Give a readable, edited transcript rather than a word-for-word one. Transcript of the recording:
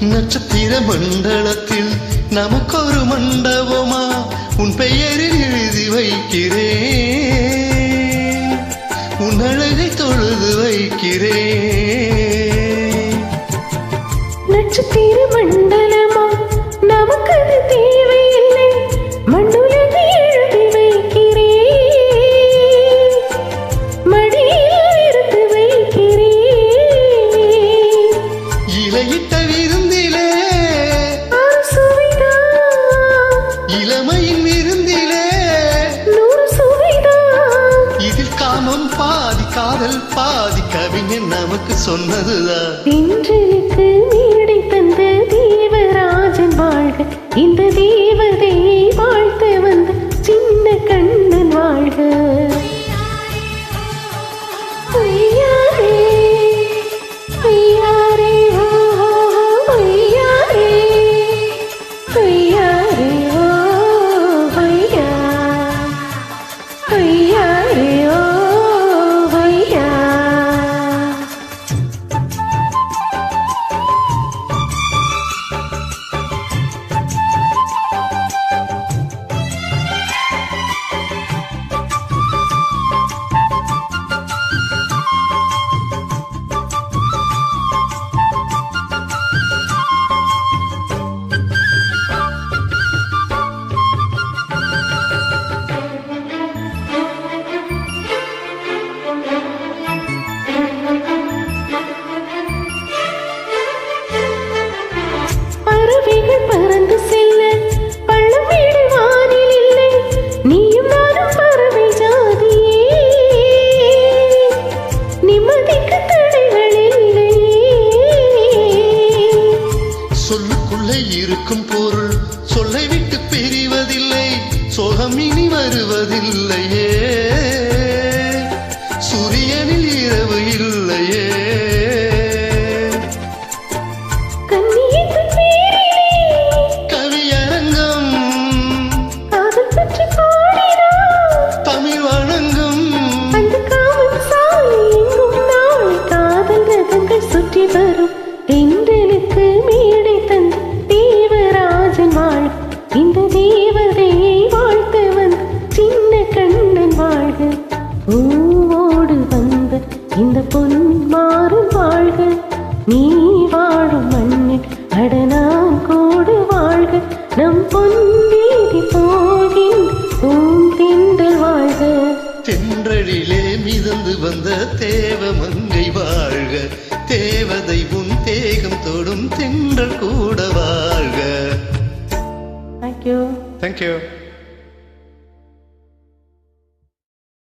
நட்சத்திர மண்டலத்தில் நமக்கொரு மண்டபமா உன் பெயரில் எழுதி வைக்கிறேன், உன் அழகை தொழுது வைக்கிறேன். நட்சத்திர மண்டலமா நமக்கு அது தேவையில்லை, மண்ணுலகை எழுதி வைக்கிறேன், மடியில் எடுத்து வைக்கிறேன். இலையிட்ட விருந்திலே இளமையின் விருந்திலே 100 சுவைதான். இதில் காமம் பாதி காதல் பாதி கவிஞன் நமக்கு சொன்னதுதான். தென்றலுக்கு மேடை தந்த தேவராஜன் வாழ்க, இந்த தேவதையை வாழ்த்த வந்த சின்ன கண்ணன் வாழ்க. ஐயாரே, ஐயாரே, ஓ, ஐயாரே, ஐயாரே, ஓ, ஐயா, ஐயாரே, ஓ, ஐயா. பறவைகள் பறந்து செல்ல பள்ளம் வீடு வானில் இல்லை, நீயும் நானும் பறவை ஜாதியே, நிம்மதிக்கு தடைகள் இல்லையே. சொல்லுக்குள்ளே இருக்கும் பொருள் சொல்லை விட்டு பிரிவதில்லை, சோகம் இனி வருவதில்லையே, சூரியனில் இரவு இல்லையே. கண்ணியத்தின் பேரிலே கவியரங்கம் காதல் பற்றி பாடினார், தமிழ் வணங்கும் அந்த காமன் சாலை எங்கும் நாளை காதல் ரதங்கள் சுற்றி வரும். தென்றலுக்கு மேடை தந்த தேவராஜன் வாழ்க, இந்த தேவதையை வாழ்த்த வந்த சின்ன கண்ணன் வாழ்க. பூவோடு வந்த இந்த பொன் மாறும் வாழ்க, நீ வாழும் மண்ணில் அடனான் கோடு வாழ்க, நம் பொன் வீதி போகின்ற பூந்தென்றல் வாழ்க. தென்றலிலே மிதந்து வந்த தேவ மங்கை வாழ்க, தேவதை உன் தேகம் தொடும் தென்றல் கூட வாழ்க. Thank you. Thank you.